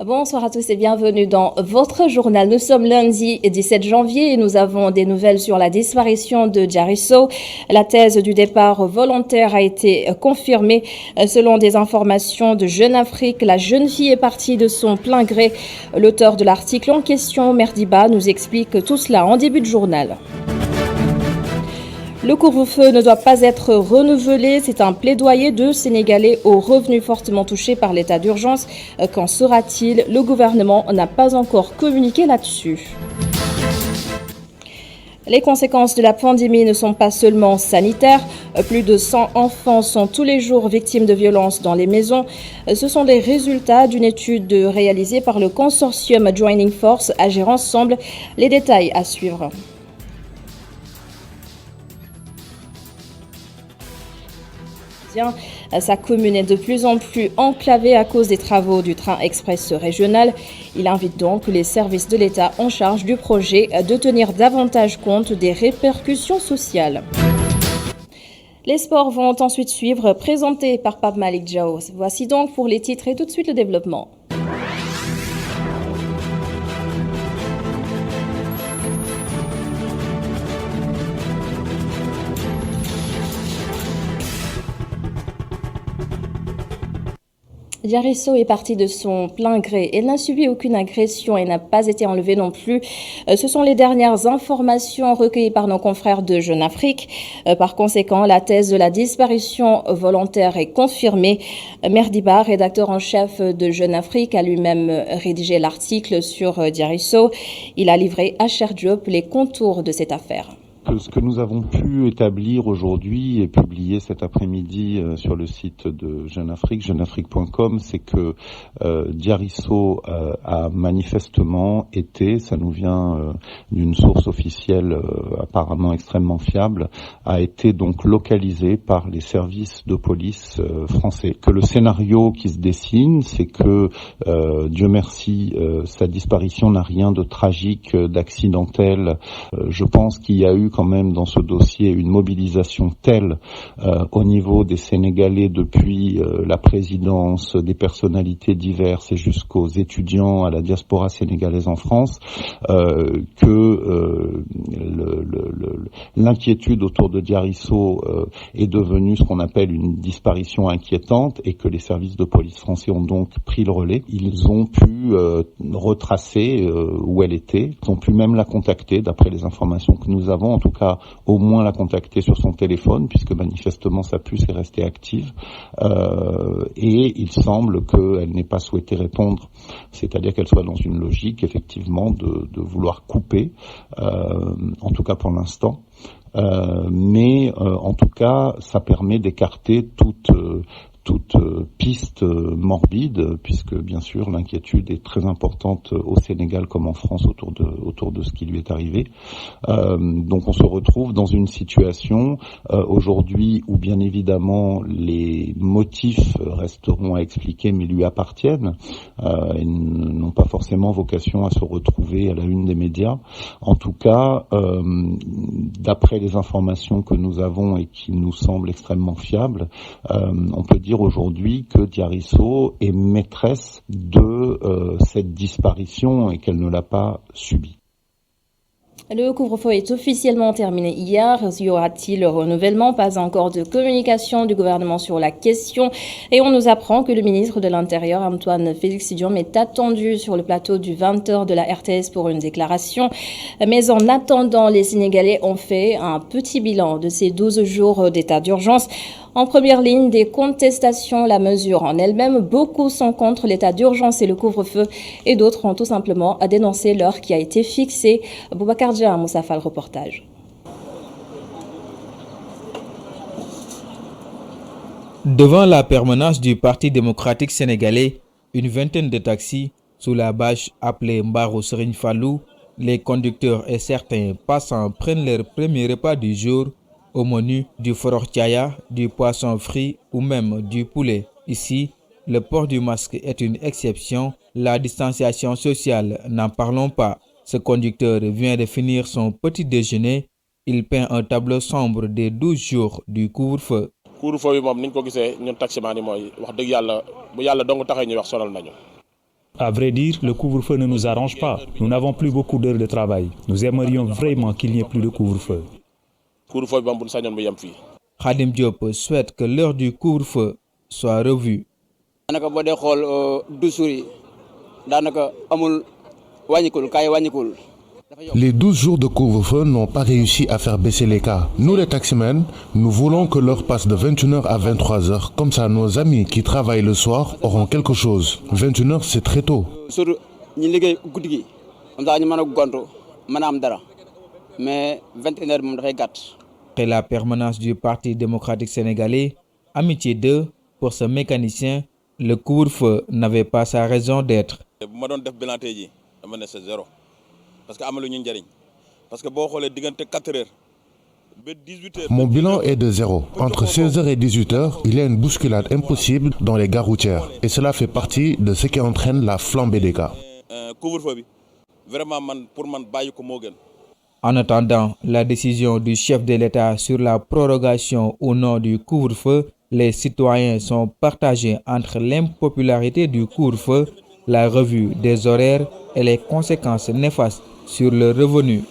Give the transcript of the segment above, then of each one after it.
Bonsoir à tous et bienvenue dans votre journal. Nous sommes lundi 17 janvier et nous avons des nouvelles sur la disparition de Diary Sow. La thèse du départ volontaire a été confirmée. Selon des informations de Jeune Afrique, la jeune fille est partie de son plein gré. L'auteur de l'article en question, Merdiba, nous explique tout cela en début de journal. Le couvre-feu ne doit pas être renouvelé. C'est un plaidoyer de Sénégalais aux revenus fortement touchés par l'état d'urgence. Qu'en sera-t-il? Le gouvernement n'a pas encore communiqué là-dessus. Les conséquences de la pandémie ne sont pas seulement sanitaires. Plus de 100 enfants sont tous les jours victimes de violences dans les maisons. Ce sont les résultats d'une étude réalisée par le consortium Joining Force Agir Ensemble. Les détails à suivre. Sa commune est de plus en plus enclavée à cause des travaux du train express régional. Il invite donc les services de l'État en charge du projet de tenir davantage compte des répercussions sociales. Les sports vont ensuite suivre, présentés par Pape Malik Diao. Voici donc pour les titres et tout de suite le développement. Diary Sow est partie de son plein gré. Elle n'a subi aucune agression et n'a pas été enlevée non plus. Ce sont les dernières informations recueillies par nos confrères de Jeune Afrique. Par conséquent, la thèse de la disparition volontaire est confirmée. Merdiba, rédacteur en chef de Jeune Afrique, a lui-même rédigé l'article sur Diary Sow. Il a livré à Cher Diop les contours de cette affaire. Ce que nous avons pu établir aujourd'hui et publier cet après-midi sur le site de Jeune Afrique, jeuneafrique.com, c'est que Diary Sow a manifestement été, ça nous vient d'une source officielle apparemment extrêmement fiable, a été donc localisé par les services de police français. Que le scénario qui se dessine, c'est que Dieu merci, sa disparition n'a rien de tragique, d'accidentel. Je pense qu'il y a eu quand même dans ce dossier une mobilisation telle au niveau des Sénégalais depuis la présidence, des personnalités diverses et jusqu'aux étudiants à la diaspora sénégalaise en France que l'inquiétude autour de Diary Sow est devenue ce qu'on appelle une disparition inquiétante et que les services de police français ont donc pris le relais. Ils ont pu retracer où elle était, ils ont pu même la contacter d'après les informations que nous avons, en tout cas au moins la contacter sur son téléphone puisque manifestement sa puce est restée active et il semble qu'elle n'ait pas souhaité répondre, c'est-à-dire qu'elle soit dans une logique effectivement de vouloir couper, en tout cas pour l'instant. Mais en tout cas ça permet d'écarter toute piste morbide, puisque bien sûr l'inquiétude est très importante au Sénégal comme en France autour de ce qui lui est arrivé. Donc on se retrouve dans une situation aujourd'hui où bien évidemment les motifs resteront à expliquer mais lui appartiennent et n'ont pas forcément vocation à se retrouver à la une des médias. En tout cas, d'après les informations que nous avons et qui nous semblent extrêmement fiables, on peut dire aujourd'hui que Diary Sow est maîtresse de cette disparition et qu'elle ne l'a pas subie. Le couvre-feu est officiellement terminé hier. Y aura-t-il renouvellement? Pas encore de communication du gouvernement sur la question. Et on nous apprend que le ministre de l'Intérieur, Antoine Félix Diome, est attendu sur le plateau du 20h de la RTS pour une déclaration. Mais en attendant, les Sénégalais ont fait un petit bilan de ces 12 jours d'état d'urgence. En première ligne des contestations, la mesure en elle-même, beaucoup sont contre l'état d'urgence et le couvre-feu et d'autres ont tout simplement dénoncé l'heure qui a été fixée. Boubacar Dia, Moussafa, le reportage. Devant la permanence du Parti démocratique sénégalais, une vingtaine de taxis sous la bâche appelée Mbaro Serigne Fallou, les conducteurs et certains passants prennent leur premier repas du jour. Au menu du forochaya, du poisson frit ou même du poulet. Ici, le port du masque est une exception. La distanciation sociale, n'en parlons pas. Ce conducteur vient de finir son petit déjeuner. Il peint un tableau sombre des 12 jours du couvre-feu. Couvre-feu bi moom niñ ko gisee ñun taximan yi mooy wax dëgg yàlla bu yàlla dong taxee ñuy wax sonal nañu À vrai dire, le couvre-feu ne nous arrange pas. Nous n'avons plus beaucoup d'heures de travail. Nous aimerions vraiment qu'il n'y ait plus de couvre-feu. Khadim Diop souhaite que l'heure du couvre-feu soit revue. Les 12 jours de couvre-feu n'ont pas réussi à faire baisser les cas. Nous les taximens, nous voulons que l'heure passe de 21h à 23h. Comme ça, nos amis qui travaillent le soir auront quelque chose. 21h, c'est très tôt. Mais 21h, et la permanence du Parti démocratique sénégalais, Amitié 2, pour ce mécanicien, le couvre-feu n'avait pas sa raison d'être. Mon bilan est de 0. Entre 16h et 18h, il y a une bousculade impossible dans les gares routières. Et cela fait partie de ce qui entraîne la flambée des cas. En attendant la décision du chef de l'État sur la prorogation ou non du couvre-feu, les citoyens sont partagés entre l'impopularité du couvre-feu, la revue des horaires et les conséquences néfastes sur le revenu.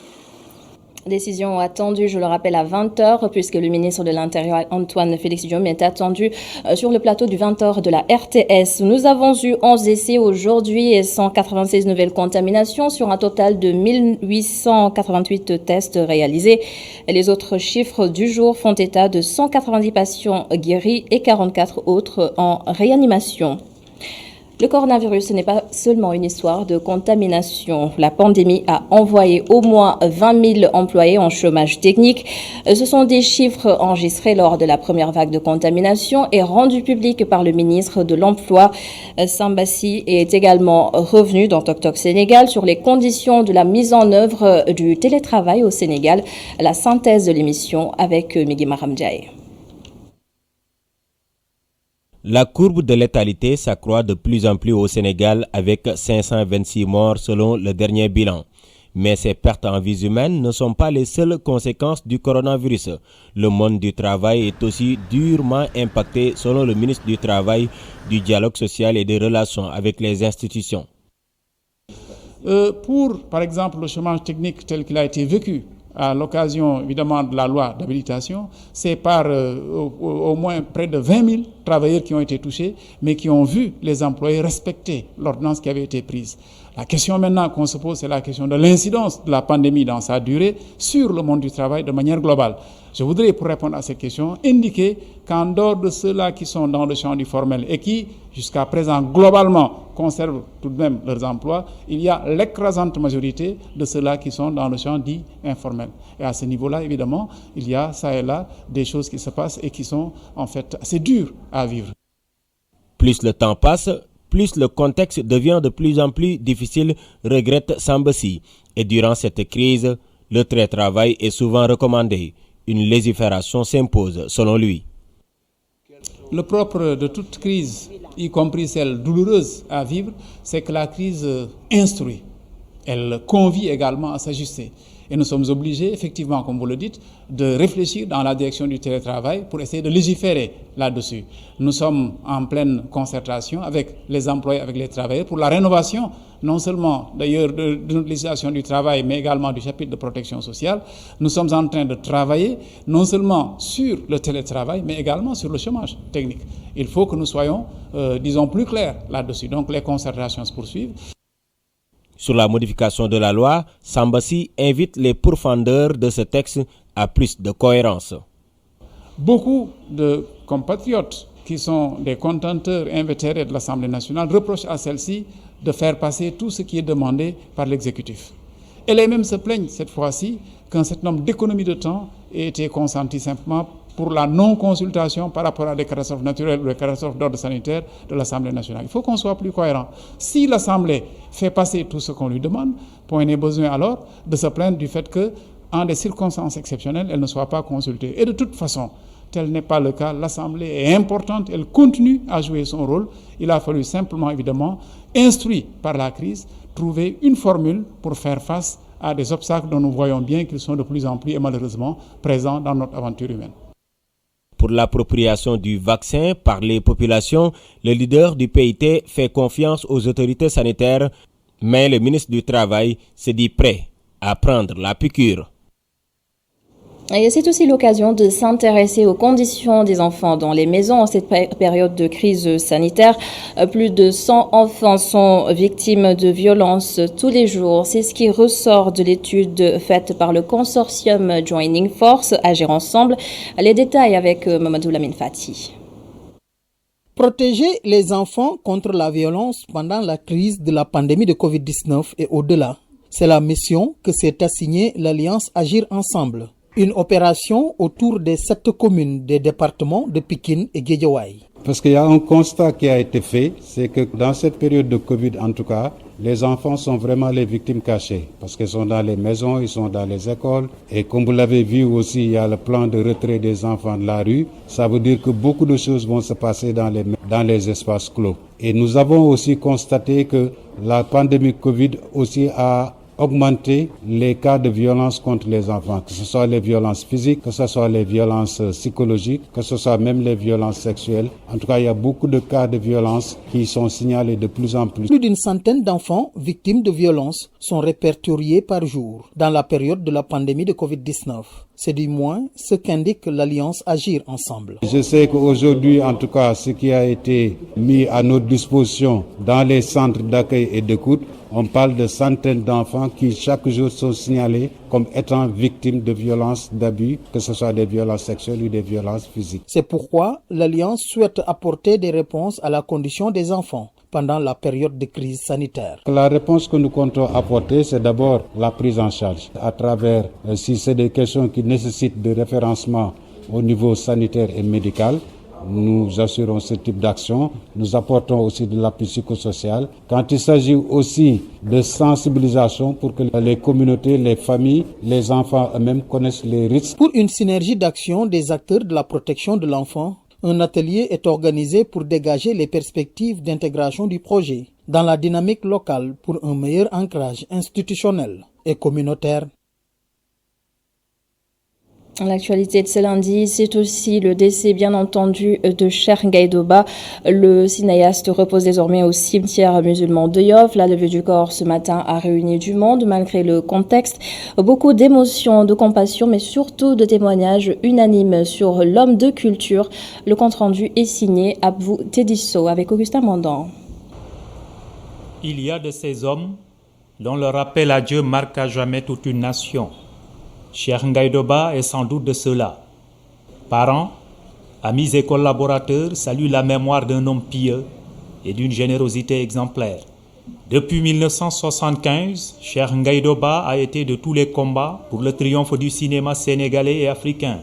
Décision attendue, je le rappelle, à 20h, puisque le ministre de l'Intérieur, Antoine Félix Diome, est attendu sur le plateau du 20h de la RTS. Nous avons eu 11 décès aujourd'hui et 196 nouvelles contaminations sur un total de 1888 tests réalisés. Les autres chiffres du jour font état de 190 patients guéris et 44 autres en réanimation. Le coronavirus, ce n'est pas seulement une histoire de contamination. La pandémie a envoyé au moins 20 000 employés en chômage technique. Ce sont des chiffres enregistrés lors de la première vague de contamination et rendus publics par le ministre de l'Emploi. Sambassi est également revenu dans Tok Tok Sénégal sur les conditions de la mise en œuvre du télétravail au Sénégal. La synthèse de l'émission avec Migui Maram Diaye. La courbe de létalité s'accroît de plus en plus au Sénégal avec 526 morts selon le dernier bilan. Mais ces pertes en vies humaines ne sont pas les seules conséquences du coronavirus. Le monde du travail est aussi durement impacté selon le ministre du Travail, du Dialogue social et des relations avec les institutions. Pour, par exemple, le chômage technique tel qu'il a été vécu à l'occasion, évidemment, de la loi d'habilitation, c'est par au moins près de 20 000 travailleurs qui ont été touchés, mais qui ont vu les employés respecter l'ordonnance qui avait été prise. La question maintenant qu'on se pose, c'est la question de l'incidence de la pandémie dans sa durée sur le monde du travail de manière globale. Je voudrais, pour répondre à cette question, indiquer qu'en dehors de ceux-là qui sont dans le champ du formel et qui, jusqu'à présent, globalement, conservent tout de même leurs emplois, il y a l'écrasante majorité de ceux-là qui sont dans le champ dit informel. Et à ce niveau-là, évidemment, il y a, ça et là, des choses qui se passent et qui sont, en fait, assez dures à vivre. Plus le temps passe, plus le contexte devient de plus en plus difficile, regrette Sambassi. Et durant cette crise, le télétravail est souvent recommandé. Une légifération s'impose, selon lui. Le propre de toute crise, y compris celle douloureuse à vivre, c'est que la crise instruit. Elle convie également à s'ajuster. Et nous sommes obligés, effectivement, comme vous le dites, de réfléchir dans la direction du télétravail pour essayer de légiférer là-dessus. Nous sommes en pleine concertation avec les employés, avec les travailleurs, pour la rénovation, non seulement d'ailleurs de notre législation du travail, mais également du chapitre de protection sociale. Nous sommes en train de travailler non seulement sur le télétravail, mais également sur le chômage technique. Il faut que nous soyons, disons, plus clairs là-dessus. Donc les concertations se poursuivent. Sur la modification de la loi, Sambassi invite les pourfendeurs de ce texte à plus de cohérence. Beaucoup de compatriotes qui sont des contenteurs invétérés de l'Assemblée nationale reprochent à celle-ci de faire passer tout ce qui est demandé par l'exécutif. Et les mêmes se plaignent cette fois-ci qu'un certain nombre d'économies de temps aient été consenties simplement pour la non-consultation par rapport à des catastrophes naturelles ou des catastrophes d'ordre sanitaire de l'Assemblée nationale. Il faut qu'on soit plus cohérent. Si l'Assemblée fait passer tout ce qu'on lui demande, point n'est besoin alors de se plaindre du fait que, en des circonstances exceptionnelles, elle ne soit pas consultée. Et de toute façon, tel n'est pas le cas. L'Assemblée est importante, elle continue à jouer son rôle. Il a fallu simplement, évidemment, instruit par la crise, trouver une formule pour faire face à des obstacles dont nous voyons bien qu'ils sont de plus en plus et malheureusement présents dans notre aventure humaine. pour l'appropriation du vaccin par les populations, le leader du PIT fait confiance aux autorités sanitaires, mais le ministre du Travail se dit prêt à prendre la piqûre. Et c'est aussi l'occasion de s'intéresser aux conditions des enfants dans les maisons en cette période de crise sanitaire. Plus de 100 enfants sont victimes de violences tous les jours. C'est ce qui ressort de l'étude faite par le consortium Joining Force, Agir Ensemble. Les détails avec Mamadou Lamine Fati. Protéger les enfants contre la violence pendant la crise de la pandémie de Covid-19 et au-delà. C'est la mission que s'est assignée l'Alliance Agir Ensemble. Une opération autour des 7 communes des départements de Pikine et Guédiawaye. Parce qu'il y a un constat qui a été fait, c'est que dans cette période de Covid en tout cas, les enfants sont vraiment les victimes cachées. Parce qu'ils sont dans les maisons, ils sont dans les écoles. Et comme vous l'avez vu aussi, il y a le plan de retrait des enfants de la rue. Ça veut dire que beaucoup de choses vont se passer dans les espaces clos. Et nous avons aussi constaté que la pandémie Covid aussi a augmenter les cas de violence contre les enfants, que ce soit les violences physiques, que ce soit les violences psychologiques, que ce soit même les violences sexuelles. En tout cas, il y a beaucoup de cas de violence qui sont signalés de plus en plus. Plus d'une centaine d'enfants victimes de violences sont répertoriés par jour dans la période de la pandémie de Covid-19. C'est du moins ce qu'indique l'Alliance Agir Ensemble. Je sais qu'aujourd'hui, en tout cas, ce qui a été mis à notre disposition dans les centres d'accueil et d'écoute, on parle de centaines d'enfants qui chaque jour sont signalés comme étant victimes de violences, d'abus, que ce soit des violences sexuelles ou des violences physiques. C'est pourquoi l'Alliance souhaite apporter des réponses à la condition des enfants pendant la période de crise sanitaire. La réponse que nous comptons apporter, c'est d'abord la prise en charge à travers, si c'est des questions qui nécessitent de référencement au niveau sanitaire et médical, nous assurons ce type d'action. Nous apportons aussi de l'appui psychosocial. Quand il s'agit aussi de sensibilisation pour que les communautés, les familles, les enfants eux-mêmes connaissent les risques. Pour une synergie d'action des acteurs de la protection de l'enfant, un atelier est organisé pour dégager les perspectives d'intégration du projet dans la dynamique locale pour un meilleur ancrage institutionnel et communautaire. L'actualité de ce lundi, c'est aussi le décès, bien entendu, de Cheikh Ngaïdoba. Le cinéaste repose désormais au cimetière musulman de Yoff. La levée du corps ce matin a réuni du monde, malgré le contexte. Beaucoup d'émotions, de compassion, mais surtout de témoignages unanimes sur l'homme de culture. Le compte-rendu est signé Abou Tedisso avec Augustin Mandan. Il y a de ces hommes dont le rappel à Dieu marque à jamais toute une nation. Cheikh Ngaïdoba est sans doute de ceux-là. Parents, amis et collaborateurs saluent la mémoire d'un homme pieux et d'une générosité exemplaire. Depuis 1975, Cheikh Ngaïdoba a été de tous les combats pour le triomphe du cinéma sénégalais et africain.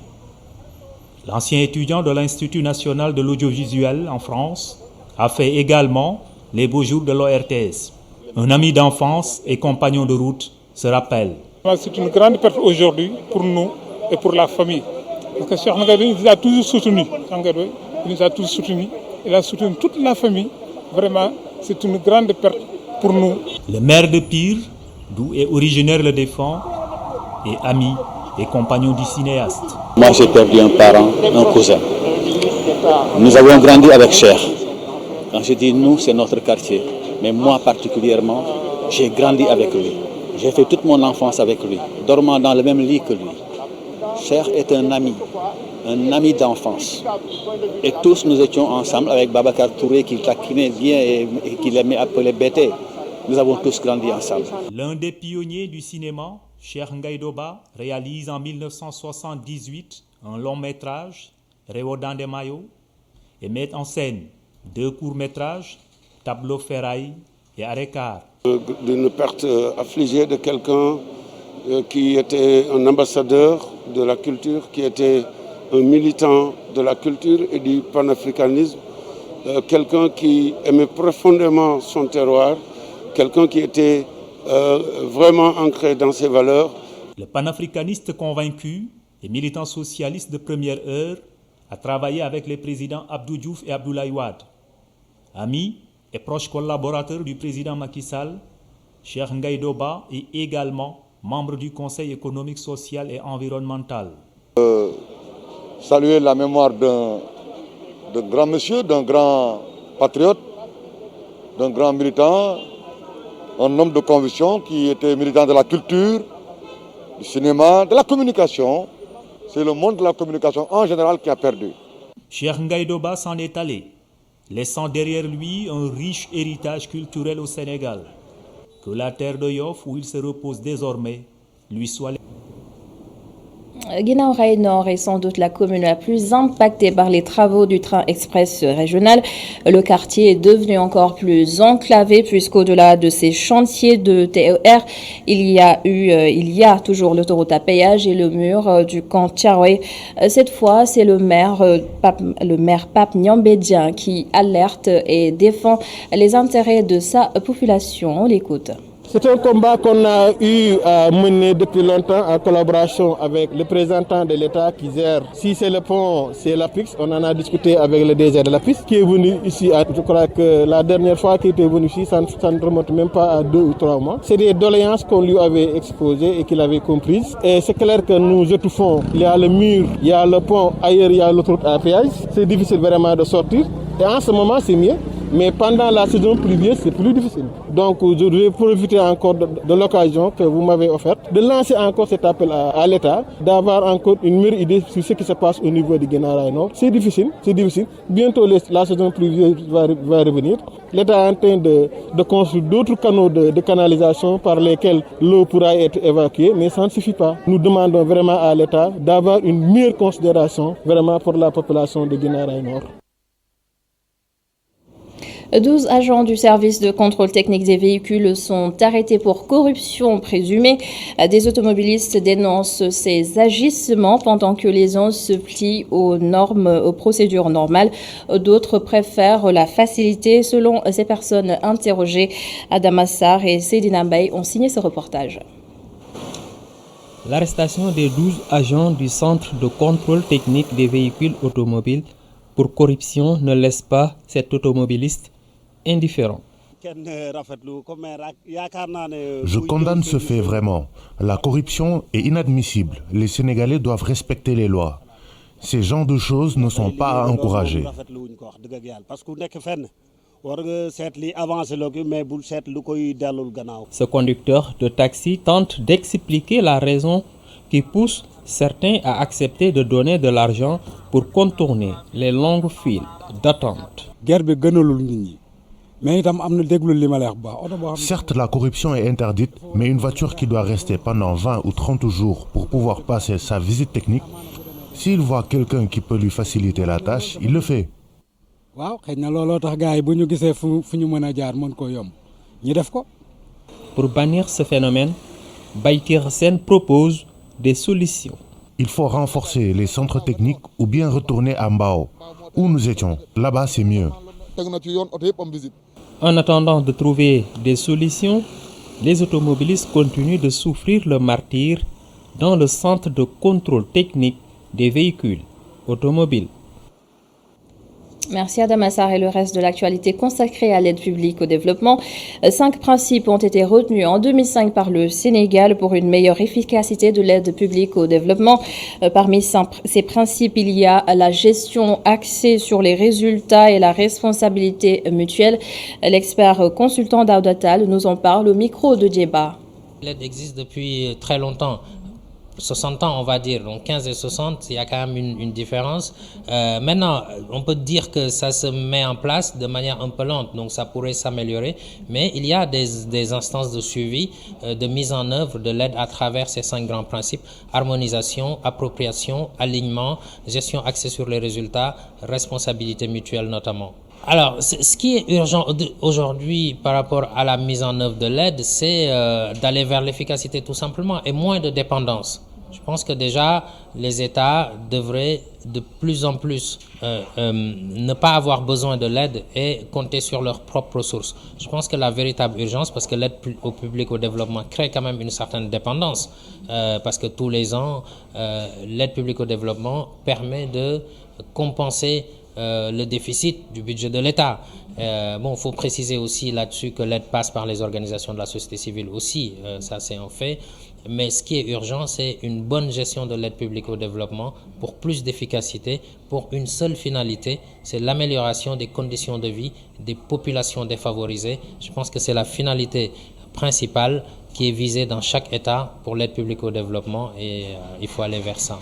L'ancien étudiant de l'Institut national de l'audiovisuel en France a fait également les beaux jours de l'ORTS. Un ami d'enfance et compagnon de route se rappelle. C'est une grande perte aujourd'hui pour nous et pour la famille. Parce que Cheikh Ngaïdoba nous a toujours soutenus. Il nous a tous soutenus. Il a soutenu toute la famille. Vraiment, c'est une grande perte pour nous. Le maire de Pire, d'où est originaire le défunt, est ami et compagnon du cinéaste. Moi, j'ai perdu un parent, un cousin. Nous avons grandi avec Cheikh. Quand je dis nous, c'est notre quartier. Mais moi particulièrement, j'ai grandi avec lui. J'ai fait toute mon enfance avec lui, dormant dans le même lit que lui. Cheikh est un ami d'enfance. Et tous nous étions ensemble avec Babacar Touré qui taquinait bien et qui l'aimait appeler Bété. Nous avons tous grandi ensemble. L'un des pionniers du cinéma, Cheikh Ngaïdoba, réalise en 1978 un long métrage, Réodan de Mayo, et met en scène 2 courts-métrages, Tableau Ferraille et Arécar. D'une perte affligée de quelqu'un qui était un ambassadeur de la culture, qui était un militant de la culture et du panafricanisme, quelqu'un qui aimait profondément son terroir, quelqu'un qui était vraiment ancré dans ses valeurs. Le panafricaniste convaincu et militant socialiste de première heure a travaillé avec les présidents Abdou Diouf et Abdoulaye Wade. Ami et proche collaborateur du président Macky Sall, Cheikh Ngaïdoba est également membre du Conseil économique, social et environnemental. saluer la mémoire d'un grand monsieur, d'un grand patriote, d'un grand militant, un homme de conviction qui était militant de la culture, du cinéma, de la communication. C'est le monde de la communication en général qui a perdu. Cheikh Ngaïdoba s'en est allé, laissant derrière lui un riche héritage culturel au Sénégal. Que la terre de Yoff, où il se repose désormais, lui soit... Guinaw Rails Nord est sans doute la commune la plus impactée par les travaux du train express régional. Le quartier est devenu encore plus enclavé puisqu'au-delà de ces chantiers de TER, il y a toujours l'autoroute à péage et le mur du camp Thiaroye. Cette fois, c'est le maire Pape Niambédian qui alerte et défend les intérêts de sa population. On l'écoute. C'est un combat qu'on a eu à mener depuis longtemps en collaboration avec le représentant de l'État qui gère. Si c'est le pont, c'est l'APIX. On en a discuté avec le DG de l'APIX qui est venu ici. Je crois que la dernière fois qu'il était venu ici, ça ne remonte même pas à 2 ou 3 mois. C'est des doléances qu'on lui avait exposées et qu'il avait comprises. Et c'est clair que nous étouffons. Il y a le mur, il y a le pont, ailleurs il y a l'autoroute à péage. C'est difficile vraiment de sortir. Et en ce moment, c'est mieux. Mais pendant la saison pluvieuse, c'est plus difficile. Donc, je vais profiter encore de l'occasion que vous m'avez offerte de lancer encore cet appel à l'État, d'avoir encore une meilleure idée sur ce qui se passe au niveau du Guinaw Rails Nord. C'est difficile. Bientôt, la saison pluvieuse va revenir. L'État est en train de construire d'autres canaux de canalisation par lesquels l'eau pourra être évacuée, mais ça ne suffit pas. Nous demandons vraiment à l'État d'avoir une meilleure considération vraiment pour la population de Guinaw Rails Nord. 12 agents du service de contrôle technique des véhicules sont arrêtés pour corruption présumée. Des automobilistes dénoncent ces agissements pendant que les uns se plient aux procédures normales. D'autres préfèrent la facilité. Selon ces personnes interrogées, Adama Sarr et Seydina Mbaye ont signé ce reportage. L'arrestation des 12 agents du centre de contrôle technique des véhicules automobiles pour corruption ne laisse pas cet automobiliste indifférent. Je condamne ce fait vraiment. La corruption est inadmissible. Les Sénégalais doivent respecter les lois. Ces genres de choses ne sont pas à encourager. Ce conducteur de taxi tente d'expliquer la raison qui pousse certains à accepter de donner de l'argent pour contourner les longues files d'attente. Certes, la corruption est interdite, mais une voiture qui doit rester pendant 20 ou 30 jours pour pouvoir passer sa visite technique, s'il voit quelqu'un qui peut lui faciliter la tâche, il le fait. Pour bannir ce phénomène, Baytir Sen propose des solutions. Il faut renforcer les centres techniques ou bien retourner à Mbao, où nous étions. Là-bas, c'est mieux. En attendant de trouver des solutions, les automobilistes continuent de souffrir le martyre dans le centre de contrôle technique des véhicules automobiles. Merci Adama Sarr et le reste de l'actualité consacrée à l'aide publique au développement. 5 principes ont été retenus en 2005 par le Sénégal pour une meilleure efficacité de l'aide publique au développement. Parmi ces principes, il y a la gestion axée sur les résultats et la responsabilité mutuelle. L'expert consultant Daouda Tall nous en parle au micro de Djeba. L'aide existe depuis très longtemps. 60 ans, on va dire, donc 15 et 60, il y a quand même une différence. Maintenant, on peut dire que ça se met en place de manière un peu lente, donc ça pourrait s'améliorer, mais il y a des instances de suivi, de mise en œuvre de l'aide à travers ces 5 grands principes: harmonisation, appropriation, alignement, gestion axée sur les résultats, responsabilité mutuelle notamment. Alors, ce qui est urgent aujourd'hui par rapport à la mise en œuvre de l'aide, c'est d'aller vers l'efficacité tout simplement et moins de dépendance. Je pense que déjà, les États devraient de plus en plus ne pas avoir besoin de l'aide et compter sur leurs propres ressources. Je pense que la véritable urgence, parce que l'aide au public au développement crée quand même une certaine dépendance, parce que tous les ans, l'aide publique au développement permet de compenser le déficit du budget de l'État. Bon, faut préciser aussi là-dessus que l'aide passe par les organisations de la société civile aussi, ça c'est un fait. Mais ce qui est urgent, c'est une bonne gestion de l'aide publique au développement pour plus d'efficacité, pour une seule finalité, c'est l'amélioration des conditions de vie des populations défavorisées. Je pense que c'est la finalité principale qui est visée dans chaque État pour l'aide publique au développement et il faut aller vers ça.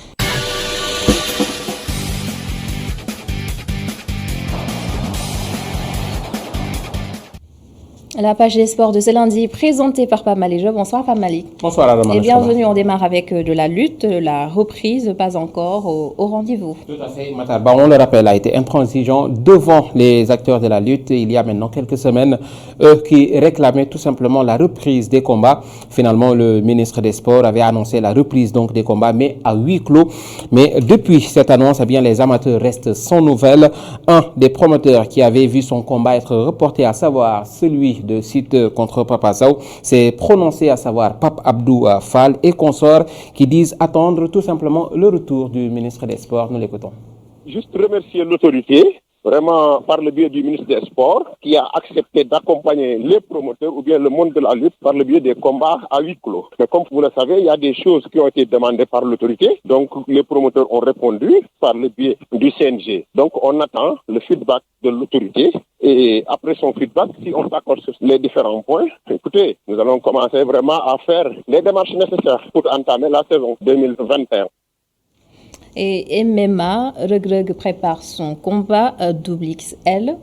La page des sports de ce lundi présentée par Pape Malick Diop. Bonsoir Pape Malick. Bonsoir Adama. Et bienvenue, on démarre avec de la lutte, la reprise pas encore au rendez-vous. Tout à fait, Matar Ba, on le rappelle, a été intransigeant devant les acteurs de la lutte il y a maintenant quelques semaines, eux qui réclamaient tout simplement la reprise des combats. Finalement, le ministre des Sports avait annoncé la reprise donc des combats, mais à huis clos. Mais depuis cette annonce, eh bien, les amateurs restent sans nouvelles. Un des promoteurs qui avait vu son combat être reporté, à savoir celui de Siteu contre Papa Sow, s'est prononcé, à savoir Pape Abdou Fall et consorts, qui disent attendre tout simplement le retour du ministre des Sports. Nous l'écoutons. Juste remercier l'autorité, vraiment par le biais du ministre des Sports, qui a accepté d'accompagner les promoteurs ou bien le monde de la lutte par le biais des combats à huis clos. Mais comme vous le savez, il y a des choses qui ont été demandées par l'autorité, donc les promoteurs ont répondu par le biais du CNG. Donc on attend le feedback de l'autorité et après son feedback, si on s'accorde sur les différents points, écoutez, nous allons commencer vraiment à faire les démarches nécessaires pour entamer la saison 2021. Et MMA, Reug Reug prépare son combat XXL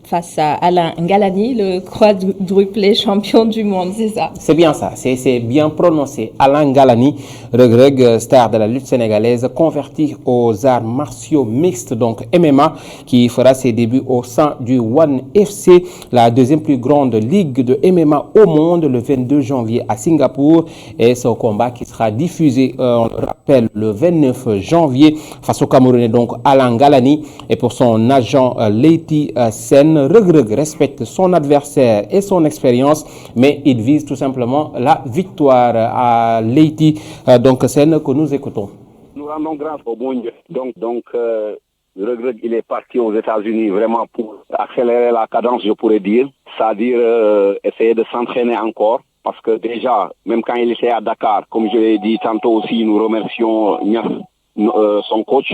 face à Alain Ngalani, le quadruplé champion du monde, c'est ça? C'est bien ça, c'est bien prononcé. Alain Ngalani, Reug Reug, star de la lutte sénégalaise, converti aux arts martiaux mixtes, donc MMA, qui fera ses débuts au sein du ONE FC, la deuxième plus grande ligue de MMA au monde, le 22 janvier à Singapour. Et ce combat qui sera diffusé, on le rappelle, le 29 janvier face au Camerounais, donc Alain Ngalani. Et pour son agent Leyti Sen, Reug Reug respecte son adversaire et son expérience, mais il vise tout simplement la victoire à Leyti. Donc Sen, que nous écoutons. Nous rendons grâce au bon Dieu. Donc Reug Reug, il est parti aux États-Unis vraiment pour accélérer la cadence, je pourrais dire, c'est-à-dire essayer de s'entraîner encore. Parce que déjà, même quand il était à Dakar, comme je l'ai dit tantôt aussi, nous remercions son coach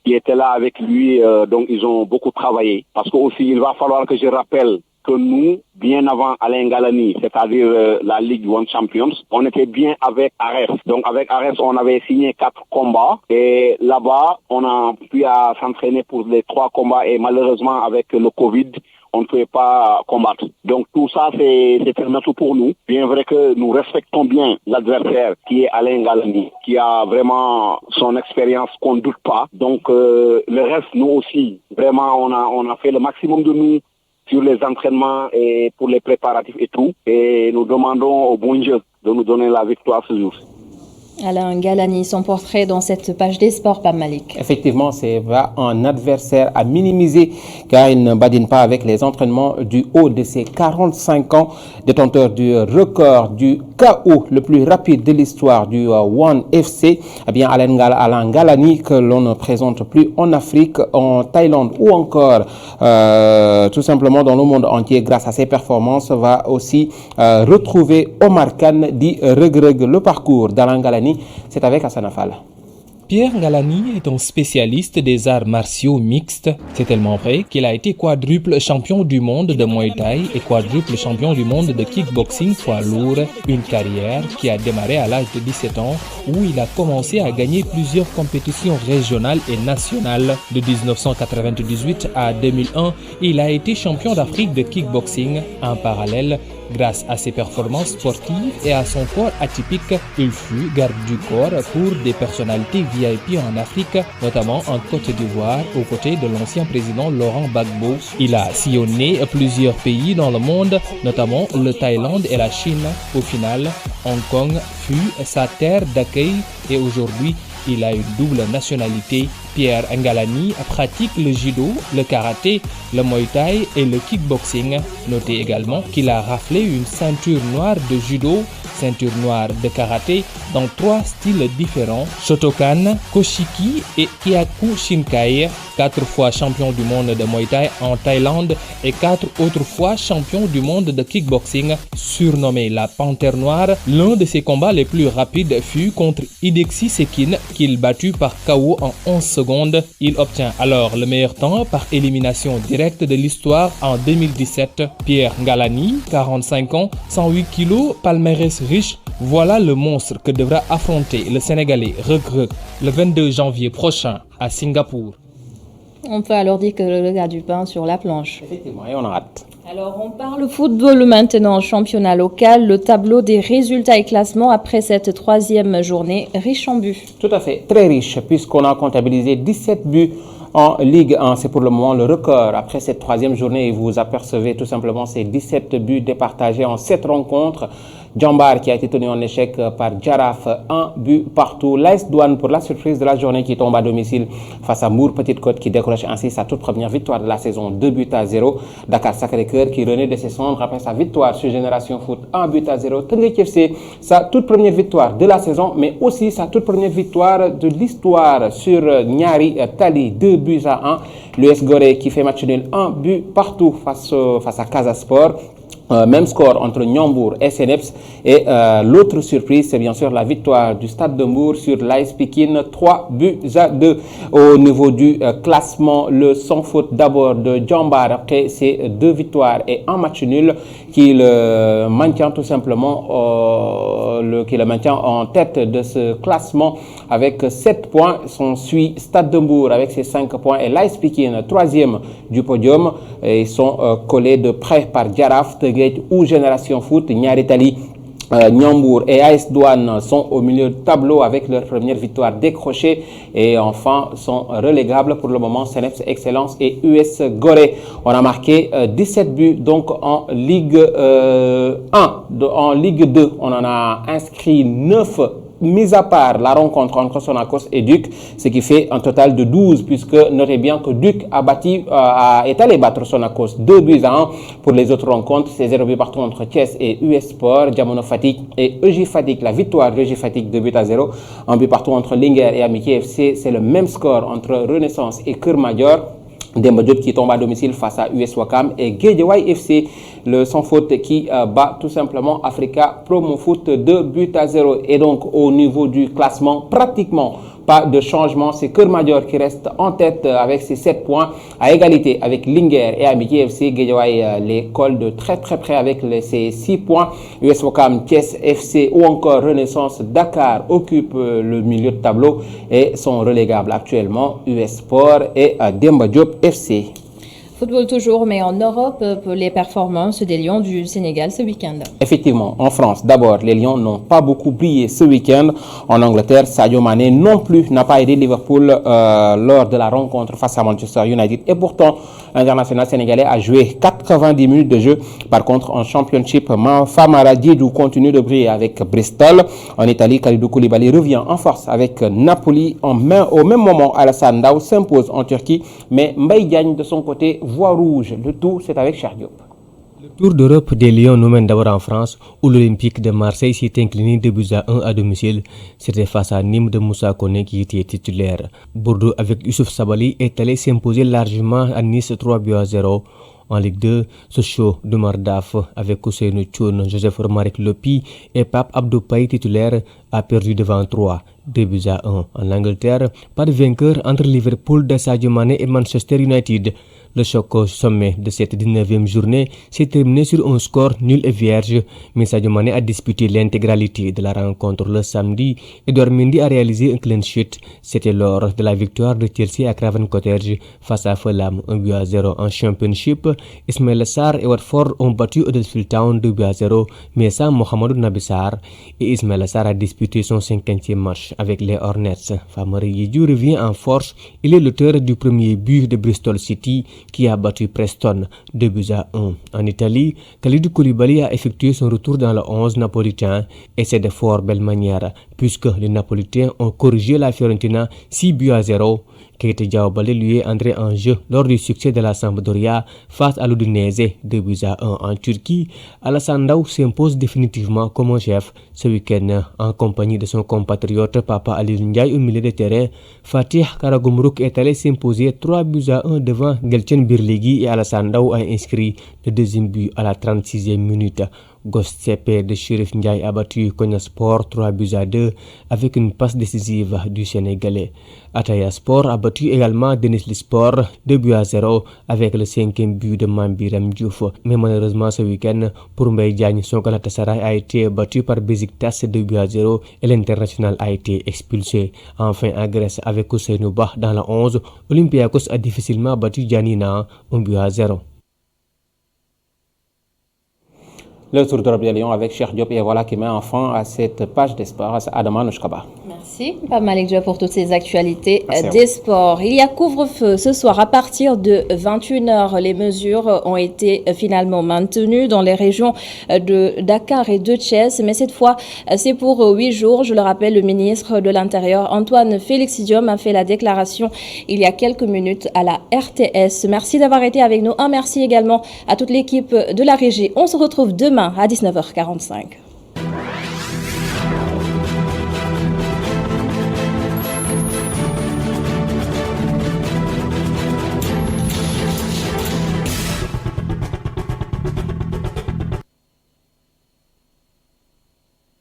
qui était là avec lui, donc ils ont beaucoup travaillé. Parce que aussi, il va falloir que je rappelle que nous, bien avant Alain Ngalani, c'est-à-dire la Ligue One Champions, on était bien avec Ares. Donc avec Ares, on avait signé 4 combats et là-bas, on a pu s'entraîner pour les 3 combats et malheureusement avec le Covid, on ne pouvait pas combattre. Donc tout ça, c'est un atout pour nous. Bien vrai que nous respectons bien l'adversaire qui est Alain Ngalani, qui a vraiment son expérience qu'on ne doute pas. Donc le reste, nous aussi, vraiment, on a fait le maximum de nous sur les entraînements et pour les préparatifs et tout. Et nous demandons au bon Dieu de nous donner la victoire ce jour. Alain Ngalani, son portrait dans cette page des sports, Pape Malick. Effectivement, c'est un adversaire à minimiser car il ne badine pas avec les entraînements du haut de ses 45 ans, détenteur du record du KO le plus rapide de l'histoire du ONE FC. Eh bien, Alain Ngalani, que l'on ne présente plus en Afrique, en Thaïlande ou encore tout simplement dans le monde entier grâce à ses performances, va aussi retrouver Omar Khan, dit Reug Reug. Le parcours d'Alain Ngalani, c'est avec Hassan Fall. Pierre Ngalani est un spécialiste des arts martiaux mixtes. C'est tellement vrai qu'il a été quadruple champion du monde de Muay Thai et quadruple champion du monde de kickboxing poids lourd. Une carrière qui a démarré à l'âge de 17 ans où il a commencé à gagner plusieurs compétitions régionales et nationales. De 1998 à 2001, il a été champion d'Afrique de kickboxing. En parallèle, grâce à ses performances sportives et à son corps atypique, il fut garde du corps pour des personnalités VIP en Afrique, notamment en Côte d'Ivoire, aux côtés de l'ancien président Laurent Gbagbo. Il a sillonné plusieurs pays dans le monde, notamment le Thaïlande et la Chine. Au final, Hong Kong fut sa terre d'accueil et aujourd'hui, il a une double nationalité. Pierre Ngalani pratique le judo, le karaté, le muay thai et le kickboxing. Notez également qu'il a raflé une ceinture noire de judo, ceinture noire de karaté dans 3 styles différents, Shotokan, Koshiki et Kyaku Shinkai, 4 fois champion du monde de Muay Thai en Thaïlande et 4 autres fois champion du monde de kickboxing. Surnommé la Panthère Noire, l'un de ses combats les plus rapides fut contre Hideki Sekin, qu'il battu par KO en 11 secondes. Il obtient alors le meilleur temps par élimination directe de l'histoire en 2017. Pierre Ngalani, 45 ans, 108 kg, palmarès riche. Voilà le monstre que devra affronter le Sénégalais Reug Reug le 22 janvier prochain à Singapour. On peut alors dire que le gars du pain sur la planche. Effectivement, et on en rate. Alors, on parle football maintenant, championnat local. Le tableau des résultats et classements après cette 3e journée, riche en buts. Tout à fait, très riche, puisqu'on a comptabilisé 17 buts en Ligue 1. C'est pour le moment le record. Après cette 3e journée, vous apercevez tout simplement ces 17 buts départagés en 7 rencontres. Djambar qui a été tenu en échec par Djaraf, 1 but partout. L'AS Douane pour la surprise de la journée qui tombe à domicile face à Mour Petite Côte qui décroche ainsi sa toute première victoire de la saison, 2-0. Dakar Sacré-Cœur qui renaît de ses cendres après sa victoire sur Génération Foot, 1-0. Teungueth FC, sa toute première victoire de la saison, mais aussi sa toute première victoire de l'histoire sur Niari Tali, 2-1. L'US Gorée qui fait match nul, 1 but partout face à Casa Sport. Même score entre Nyambour et Seneps. Et l'autre surprise, c'est bien sûr la victoire du Stade de Mbour sur l'AS Pikine, 3-2. Au niveau du classement, le sans faute d'abord de Djambar après ces 2 victoires et 1 match nul qui le maintient tout simplement qui le maintient en tête de ce classement avec 7 points. S'en suit Stade de Mbour avec ses 5 points et l'AS Pikine, 3e du podium. Et ils sont collés de près par Djaraf ou Génération Foot. Niari Tali, Nyambour et AS Douane sont au milieu du tableau avec leur première victoire décrochée et enfin sont relégables pour le moment Seneps Excellence et US Gorée. On a marqué 17 buts donc en Ligue 1. En Ligue 2, on en a inscrit 9. Mis à part la rencontre entre Sonacos et Duc, ce qui fait un total de 12, puisque notez bien que Duc est allé battre Sonacos 2-1. Pour les autres rencontres, c'est 0 but partout entre Thiès et US Sport, Diamono Fatick et EJ Fatick. La victoire d'EJ Fatick 2-0. Un but partout entre Linguère et Amitié FC. C'est le même score entre Renaissance et Keur Madior. Demba Diop qui tombe à domicile face à US Ouakam et Guédiawaye FC, le sans faute qui bat tout simplement Africa Promo Foot 2-0. Et donc au niveau du classement, pratiquement pas de changement. C'est Keur Madior qui reste en tête avec ses 7 points à égalité avec Linguère et Amitié FC. Guédiawaye les colle de très près avec ses 6 points. US Ouakam, Thiès FC ou encore Renaissance Dakar occupent le milieu de tableau et sont relégables actuellement US Sport et Demba Diop FC. Football toujours, mais en Europe, pour les performances des Lions du Sénégal ce week-end. Effectivement, en France, d'abord, les Lions n'ont pas beaucoup brillé ce week-end. En Angleterre, Sadio Mané non plus n'a pas aidé Liverpool lors de la rencontre face à Manchester United. Et pourtant, l'international sénégalais a joué 90 minutes de jeu. Par contre, en Championship, Famara Diédhiou continue de briller avec Bristol. En Italie, Kalidou Koulibaly revient en force avec Napoli. Au même moment, Alassane Ndao s'impose en Turquie, mais Mbaye Diagne de son côté voie rouge. Le tout, c'est avec Cheikh Diop. Le Tour d'Europe des Lions nous mène d'abord en France, où l'Olympique de Marseille s'est incliné 2-1 à domicile. C'était face à Nîmes de Moussa Koné qui était titulaire. Bordeaux avec Youssouf Sabaly est allé s'imposer largement à Nice 3-0. En Ligue 2, Sochaux de Mardaf avec Ousseynou Thioune, Joseph Romaric Lopi et Pape Abdou Paye titulaire a perdu devant 2-1. En Angleterre, pas de vainqueur entre Liverpool de Sadio Mané et Manchester United. Le choc au sommet de cette 19e journée s'est terminé sur un score nul et vierge, mais Sadio Mané a disputé l'intégralité de la rencontre le samedi. Edouard Mendy a réalisé un clean sheet. C'était lors de la victoire de Chelsea à Craven Cottage face à Fulham 1-0 en Championship. Ismaïla Sarr et Watford ont battu Huddersfield Town 2-0, mais sans Mohamedou Nabi Sarr. Et Ismaïla Sarr a disputé son 50e match avec les Hornets. Famara Diédhiou revient en force. Il est l'auteur du premier but de Bristol City qui a battu Preston 2-1. En Italie, Kalidou Koulibaly a effectué son retour dans le 11 napolitain et c'est de fort belle manière, puisque les Napolitains ont corrigé la Fiorentina 6-0. Keita Diaobale lui est entré en jeu lors du succès de la Sampdoria face à l'Udinese 2-1 en Turquie. Alassane Ndao s'impose définitivement comme un chef ce week-end en compagnie de son compatriote Papa Ali Ndiaye au milieu de terrain. Fatih Karagümrük est allé s'imposer 3-1 devant Gelchen Birligi et Alassane Ndao a inscrit le deuxième but à la 36e minute. Gostepe de Chérif Ndiaye a battu Konya Sport 3-2 avec une passe décisive du Sénégalais. Ataya Sport a battu également Denizli Sport 2-0 avec le 5e but de Mambiram Diouf. Mais malheureusement ce week-end, pour Mbaye Diagne, son Galatasaray a été battu par Besiktas 2-0 et l'international a été expulsé. Enfin en Grèce avec Ousseynou Ba dans la 11, Olympiakos a difficilement battu Giannina 1-0. Le tour d'Europe de Lyon avec Cheikh Diop et voilà qui met fin à cette page des sports. Adama Nouchkaba. Merci, Pape Malick Diop, pour toutes ces actualités des sports. Il y a couvre-feu ce soir à partir de 21h. Les mesures ont été finalement maintenues dans les régions de Dakar et de Thiès, mais cette fois, c'est pour 8 jours. Je le rappelle, le ministre de l'Intérieur, Antoine Félix Diome, a fait la déclaration il y a quelques minutes à la RTS. Merci d'avoir été avec nous. Un merci également à toute l'équipe de la régie. On se retrouve demain à 19h45.